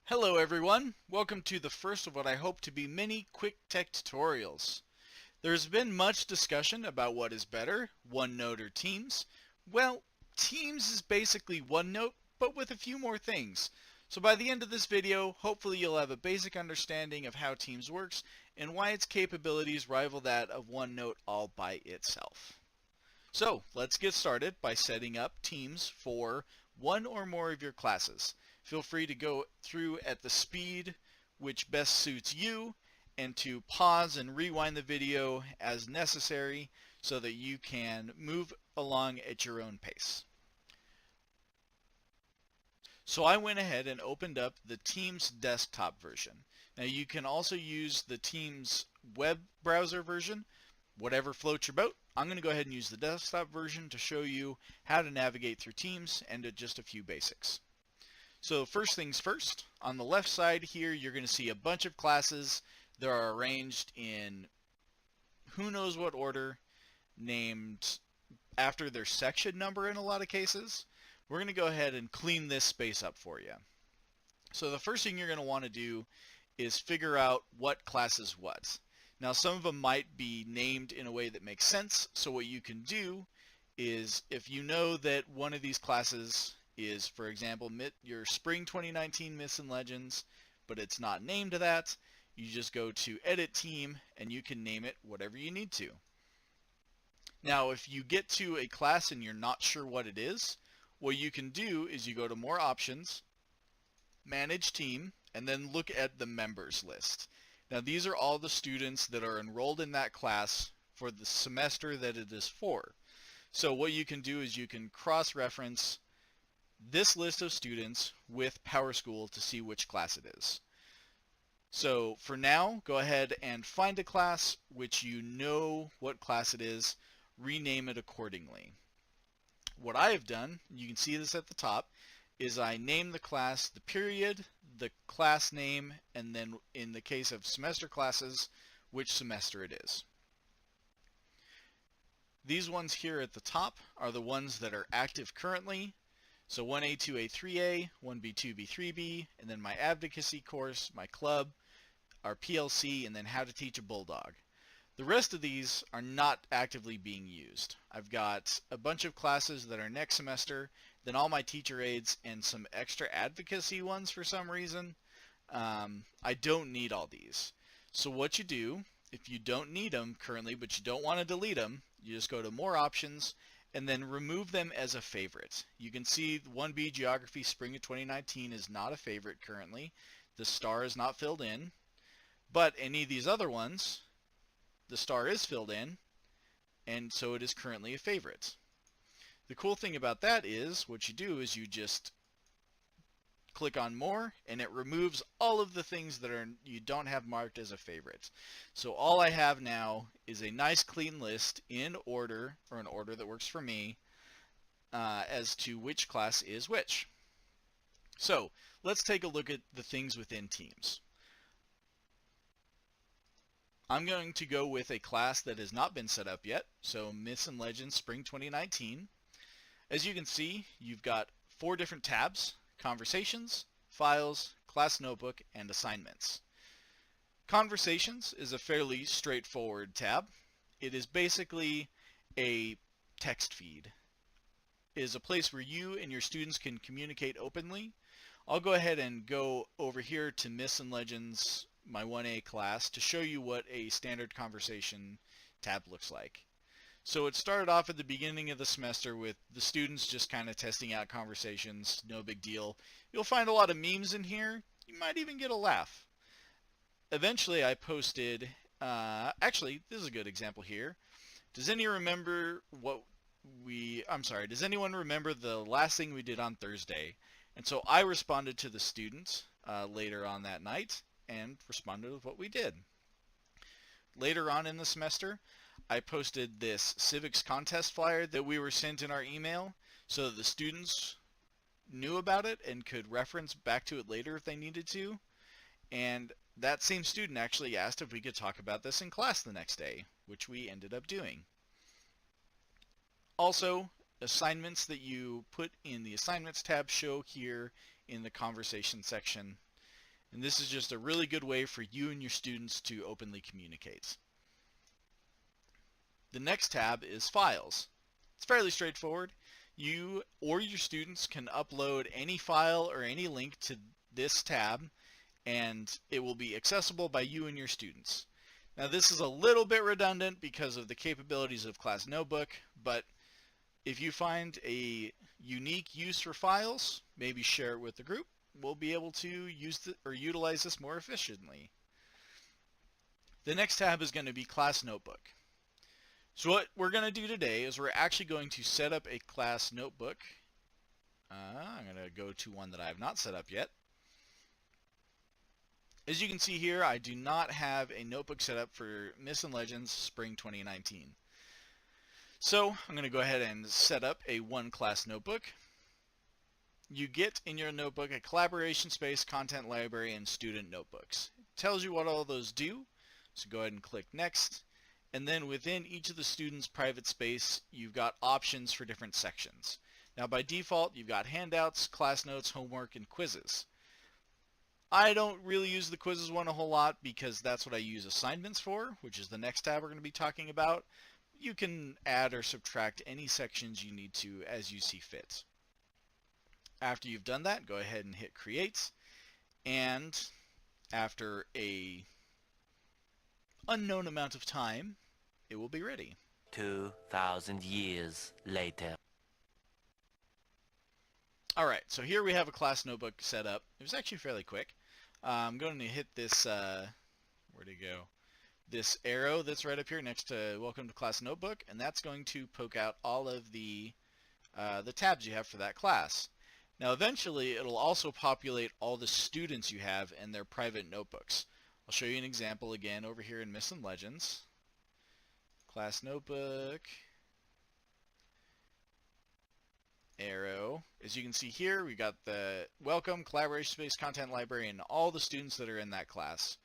Hello everyone, welcome to the first of what I hope to be many quick tech tutorials. There's been much discussion about what is better, OneNote or Teams. Well, Teams is basically OneNote, but with a few more things. So by the end of this video, hopefully you'll have a basic understanding of how Teams works and why its capabilities rival that of OneNote all by itself. So let's get started by setting up Teams for one or more of your classes. Feel free to go through at the speed which best suits you and to pause and rewind the video as necessary so that you can move along at your own pace. So I went ahead and opened up the Teams desktop version. Now you can also use the Teams web browser version, whatever floats your boat. I'm going to go ahead and use the desktop version to show you how to navigate through Teams and just a few basics. So first things first, on the left side here you're going to see a bunch of classes that are arranged in who knows what order, named after their section number in a lot of cases. We're going to go ahead and clean this space up for you. So the first thing you're going to want to do is figure out what class is what. Now some of them might be named in a way that makes sense, so what you can do is if you know that one of these classes is, for example, your Spring 2019 Myths and Legends, but it's not named that, you just go to Edit Team and you can name it whatever you need to. Now if you get to a class and you're not sure what it is, what you can do is you go to More Options, Manage Team, and then look at the members list. Now these are all the students that are enrolled in that class for the semester that it is for. So what you can do is you can cross-reference this list of students with PowerSchool to see which class it is. So for now, go ahead and find a class which you know what class it is, rename it accordingly. What I have done, you can see this at the top, is I name the class the period, the class name, and then in the case of semester classes, which semester it is. These ones here at the top are the ones that are active currently. So 1A, 2A, 3A, 1B, 2B, 3B, and then my advocacy course, my club, our PLC, and then how to teach a bulldog. The rest of these are not actively being used. I've got a bunch of classes that are next semester, then all my teacher aids, and some extra advocacy ones for some reason. I don't need all these. So what you do, if you don't need them currently, but you don't want to delete them, you just go to More Options, and then remove them as a favorite. You can see 1B Geography Spring of 2019 is not a favorite currently. The star is not filled in. But any of these other ones, the star is filled in, and so it is currently a favorite. The cool thing about that is what you do is you just click on More, and it removes all of the things that you don't have marked as a favorite. So all I have now is a nice clean list in order, or an order that works for me, as to which class is which. So let's take a look at the things within Teams. I'm going to go with a class that has not been set up yet, so Myths and Legends Spring 2019. As you can see, you've got 4 different tabs: Conversations, Files, Class Notebook, and Assignments. Conversations is a fairly straightforward tab. It is basically a text feed. It is a place where you and your students can communicate openly. I'll go ahead and go over here to Myths and Legends, my 1A class, to show you what a standard conversation tab looks like. So it started off at the beginning of the semester with the students just kind of testing out conversations, no big deal. You'll find a lot of memes in here. You might even get a laugh. Eventually I posted, actually this is a good example here. Does anyone remember does anyone remember the last thing we did on Thursday? And so I responded to the students later on that night and responded with what we did. Later on in the semester, I posted this civics contest flyer that we were sent in our email so that the students knew about it and could reference back to it later if they needed to. And that same student actually asked if we could talk about this in class the next day, which we ended up doing. Also, assignments that you put in the Assignments tab show here in the Conversation section. And this is just a really good way for you and your students to openly communicate. The next tab is Files. It's fairly straightforward. You or your students can upload any file or any link to this tab, and it will be accessible by you and your students. Now this is a little bit redundant because of the capabilities of Class Notebook, but if you find a unique use for files, maybe share it with the group. We'll be able to utilize this more efficiently. The next tab is going to be Class Notebook. So what we're going to do today is we're actually going to set up a class notebook. I'm going to go to one that I have not set up yet. As you can see here, I do not have a notebook set up for Myths and Legends Spring 2019. So I'm going to go ahead and set up a one class notebook. You get in your notebook a collaboration space, content library, and student notebooks. It tells you what all those do, so go ahead and click Next. And then within each of the students' private space, you've got options for different sections. Now by default, you've got handouts, class notes, homework, and quizzes. I don't really use the quizzes one a whole lot because that's what I use assignments for, which is the next tab we're going to be talking about. You can add or subtract any sections you need to as you see fit. After you've done that, go ahead and hit Create, and after a unknown amount of time, it will be ready. 2,000 years later. Alright, so here we have a class notebook set up. It was actually fairly quick. I'm going to hit this, where'd it go? This arrow that's right up here next to Welcome to Class Notebook, and that's going to poke out all of the tabs you have for that class. Now eventually it'll also populate all the students you have in their private notebooks. I'll show you an example again over here in Myths and Legends. Class notebook, arrow. As you can see here, we got the welcome, collaboration space, content library, and all the students that are in that class.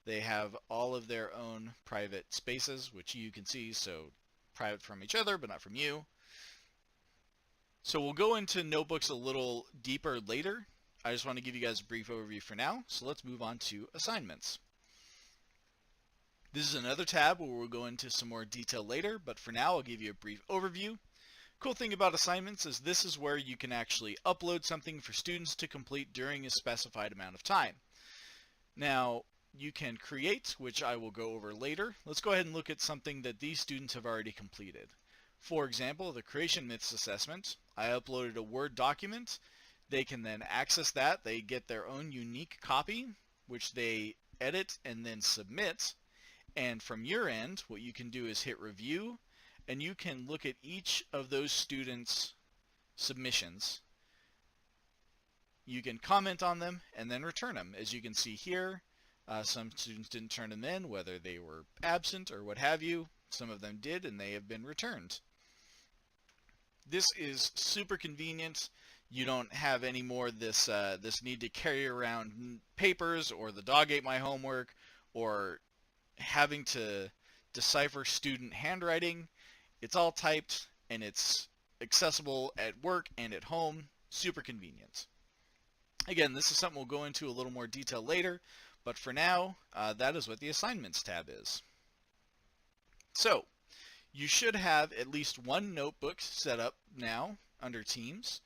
They have all of their own private spaces, which you can see, so private from each other, but not from you. So we'll go into notebooks a little deeper later. I just want to give you guys a brief overview for now, so let's move on to assignments. This is another tab where we'll go into some more detail later, but for now I'll give you a brief overview. Cool thing about assignments is this is where you can actually upload something for students to complete during a specified amount of time. Now you can create, which I will go over later. Let's go ahead and look at something that these students have already completed. For example, the Creation Myths assessment, I uploaded a Word document. They can then access that. They get their own unique copy, which they edit and then submit. And from your end, what you can do is hit review, and you can look at each of those students' submissions. You can comment on them and then return them. As you can see here, some students didn't turn them in, whether they were absent or what have you. Some of them did, and they have been returned. This is super convenient. You don't have any more this need to carry around papers, or the dog ate my homework, or having to decipher student handwriting. It's all typed, and it's accessible at work and at home. Super convenient. Again, this is something we'll go into a little more detail later, but for now, that is what the Assignments tab is. So, you should have at least one notebook set up now under Teams.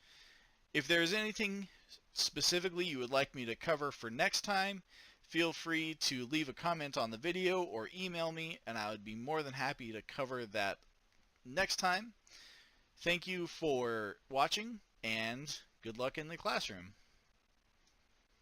If there's anything specifically you would like me to cover for next time, feel free to leave a comment on the video or email me, and I would be more than happy to cover that next time. Thank you for watching, and good luck in the classroom.